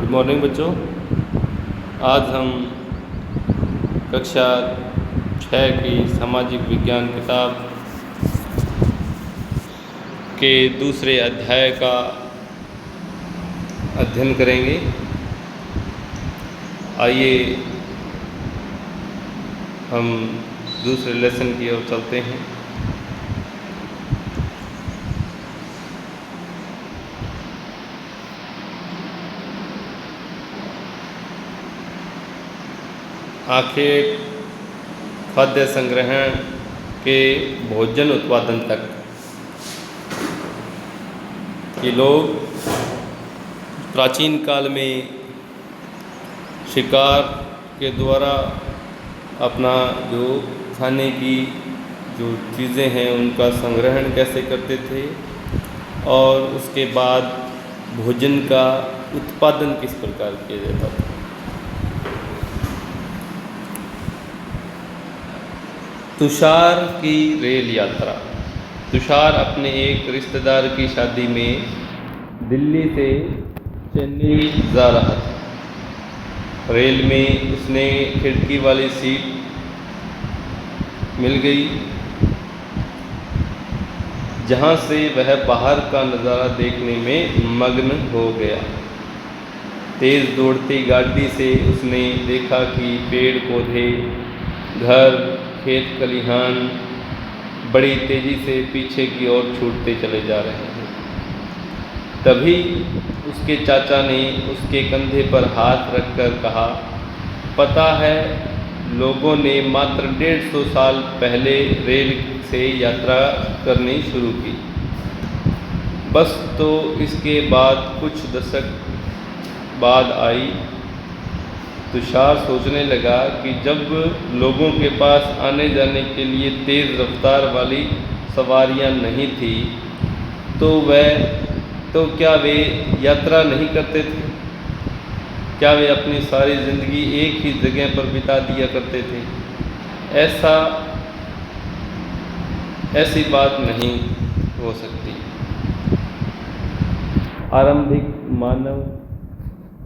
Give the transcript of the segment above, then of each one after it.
Good morning बच्चों। आज हम कक्षा 6 की सामाजिक विज्ञान किताब के दूसरे अध्याय का अध्ययन करेंगे। आइए हम दूसरे लेसन की ओर चलते हैं। आखिर खाद्य संग्रहण के भोजन उत्पादन तक ये लोग प्राचीन काल में शिकार के द्वारा अपना जो खाने की जो चीज़ें हैं उनका संग्रहण कैसे करते थे और उसके बाद भोजन का उत्पादन किस प्रकार किया जाता था। तुषार की रेल यात्रा। तुषार अपने एक रिश्तेदार की शादी में दिल्ली से चेन्नई जा रहा था। रेल में उसने खिड़की वाली सीट मिल गई, जहां से वह बाहर का नज़ारा देखने में मग्न हो गया। तेज़ दौड़ती गाड़ी से उसने देखा कि पेड़ पौधे, घर, खेत खलिहान बड़ी तेज़ी से पीछे की ओर छूटते चले जा रहे हैं। तभी उसके चाचा ने उसके कंधे पर हाथ रखकर कहा, पता है, लोगों ने मात्र 150 साल पहले रेल से यात्रा करनी शुरू की। बस तो इसके बाद कुछ दशक बाद आई। तुषार सोचने लगा कि जब लोगों के पास आने जाने के लिए तेज़ रफ्तार वाली सवारियां नहीं थी तो क्या वे यात्रा नहीं करते थे? क्या वे अपनी सारी ज़िंदगी एक ही जगह पर बिता दिया करते थे? ऐसी बात नहीं हो सकती। आरंभिक मानव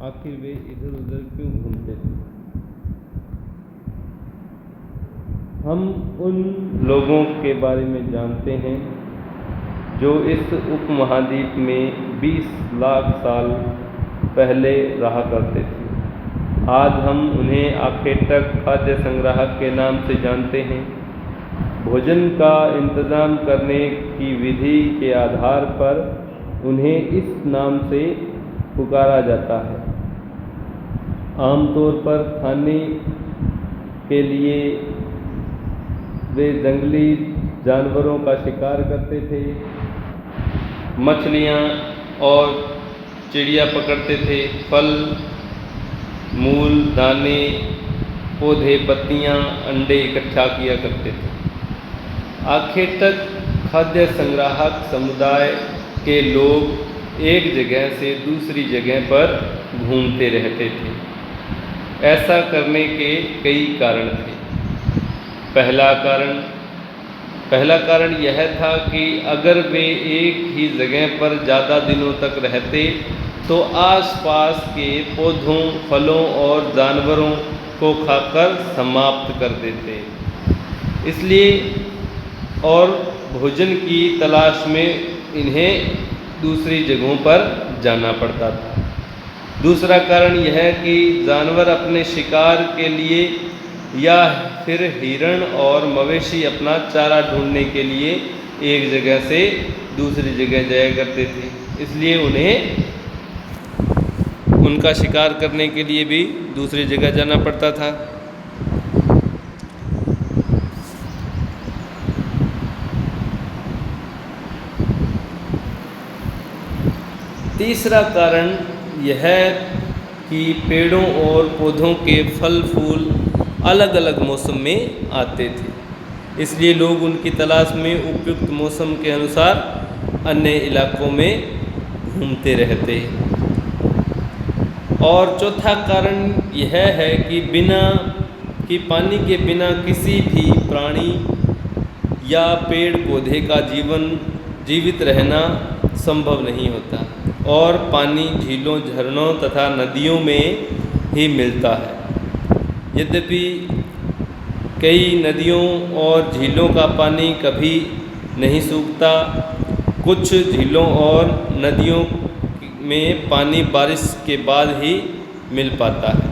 आखिर वे इधर उधर क्यों घूमते थे? हम उन लोगों के बारे में जानते हैं जो इस उपमहाद्वीप में 20 लाख साल पहले रहा करते थे। आज हम उन्हें आखिर तक खाद्य संग्राहक के नाम से जानते हैं। भोजन का इंतज़ाम करने की विधि के आधार पर उन्हें इस नाम से पुकारा जाता है। आमतौर पर खाने के लिए वे जंगली जानवरों का शिकार करते थे, मछलियाँ और चिड़िया पकड़ते थे, फल, मूल, दाने, पौधे, पत्तियाँ, अंडे इकट्ठा किया करते थे। आखिर तक खाद्य संग्राहक समुदाय के लोग एक जगह से दूसरी जगह पर घूमते रहते थे। ऐसा करने के कई कारण थे। पहला कारण यह था कि अगर वे एक ही जगह पर ज़्यादा दिनों तक रहते तो आसपास के पौधों, फलों और जानवरों को खाकर समाप्त कर देते। इसलिए और भोजन की तलाश में इन्हें दूसरी जगहों पर जाना पड़ता था। दूसरा कारण यह है कि जानवर अपने शिकार के लिए या फिर हिरण और मवेशी अपना चारा ढूंढने के लिए एक जगह से दूसरी जगह जाया करते थे। इसलिए उन्हें उनका शिकार करने के लिए भी दूसरी जगह जाना पड़ता था। तीसरा कारण यह कि पेड़ों और पौधों के फल फूल अलग अलग मौसम में आते थे। इसलिए लोग उनकी तलाश में उपयुक्त मौसम के अनुसार अन्य इलाकों में घूमते रहते। और चौथा कारण यह है कि पानी के बिना किसी भी प्राणी या पेड़ पौधे का जीवित रहना संभव नहीं होता। और पानी झीलों, झरनों तथा नदियों में ही मिलता है। यद्यपि कई नदियों और झीलों का पानी कभी नहीं सूखता, कुछ झीलों और नदियों में पानी बारिश के बाद ही मिल पाता है।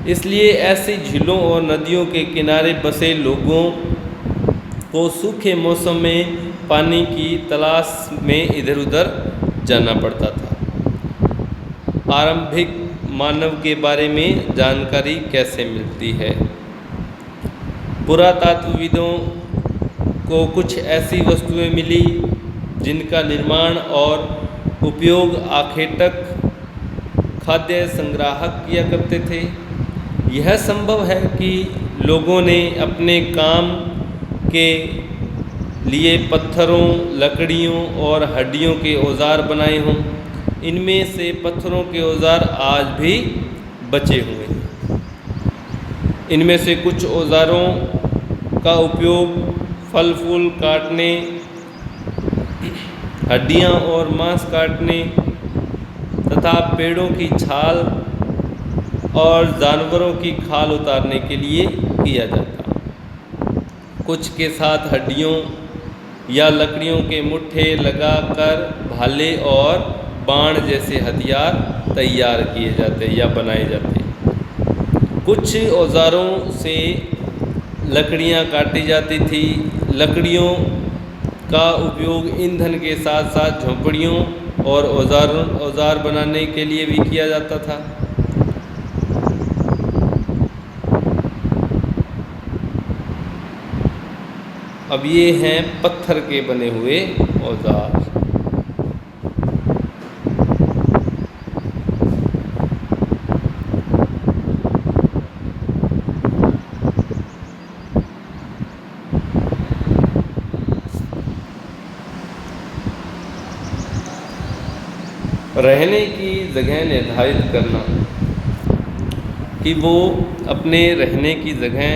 इसलिए ऐसी झीलों और नदियों के किनारे बसे लोगों को सूखे मौसम में पानी की तलाश में इधर उधर जाना पड़ता था। आरंभिक मानव के बारे में जानकारी कैसे मिलती है? पुरातात्वविदों को कुछ ऐसी वस्तुएं मिली जिनका निर्माण और उपयोग आखेटक खाद्य संग्राहक किया करते थे। यह संभव है कि लोगों ने अपने काम के लिए पत्थरों, लकड़ियों और हड्डियों के औजार बनाए हों। इनमें से पत्थरों के औजार आज भी बचे हुए हैं। इनमें से कुछ औजारों का उपयोग फल फूल काटने, हड्डियाँ और मांस काटने तथा पेड़ों की छाल और जानवरों की खाल उतारने के लिए किया जाता। कुछ के साथ हड्डियों या लकड़ियों के मुट्ठे लगाकर भाले और बाण जैसे हथियार तैयार किए जाते या बनाए जाते। कुछ औजारों से लकड़ियाँ काटी जाती थी। लकड़ियों का उपयोग ईंधन के साथ साथ झोंपड़ियों और औजार बनाने के लिए भी किया जाता था। अब ये हैं पत्थर के बने हुए औजार। रहने की जगह निर्धारित करना कि वो अपने रहने की जगह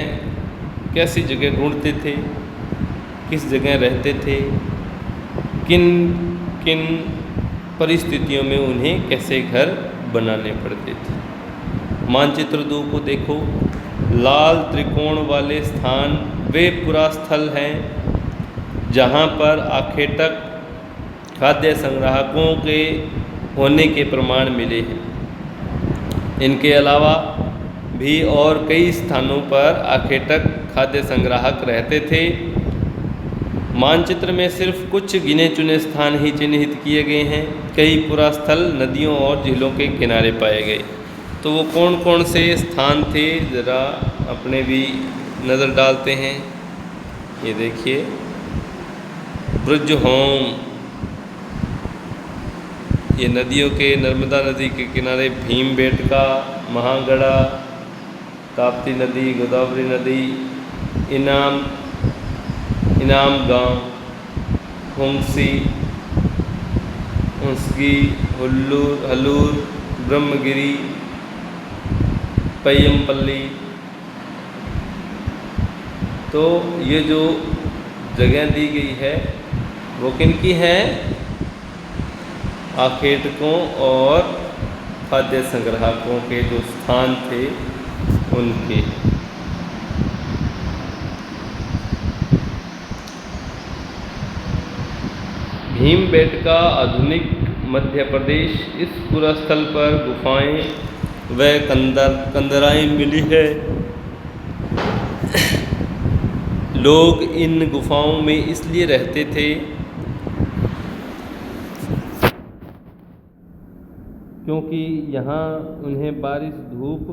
कैसी जगह ढूंढते थे, किस जगह रहते थे, किन किन परिस्थितियों में उन्हें कैसे घर बनाने पड़ते थे। मानचित्र 2 को देखो। लाल त्रिकोण वाले स्थान वे पुरास्थल हैं जहाँ पर आखेटक खाद्य संग्राहकों के होने के प्रमाण मिले हैं। इनके अलावा भी और कई स्थानों पर आखेटक खाद्य संग्राहक रहते थे। मानचित्र में सिर्फ कुछ गिने चुने स्थान ही चिन्हित किए गए हैं। कई पुरास्थल नदियों और झीलों के किनारे पाए गए। तो वो कौन कौन से स्थान थे, ज़रा अपने भी नज़र डालते हैं। ये देखिए, ब्रजहोम, ये नदियों के, नर्मदा नदी के किनारे भीमबेटका, महागढ़ा, ताप्ती नदी, गोदावरी नदी, इनाम गांव, हुंसी, हुंसगी, हलूर, ब्रह्मगिरी, पय्यमपल्ली। तो ये जो जगह दी गई है वो किनकी है? आखेटकों और खाद्य संग्राहकों के जो स्थान थे उनके। भीमबेटका आधुनिक मध्य प्रदेश। इस पुरास्थल पर गुफाएं व कंदराएं मिली है। लोग इन गुफाओं में इसलिए रहते थे क्योंकि यहाँ उन्हें बारिश, धूप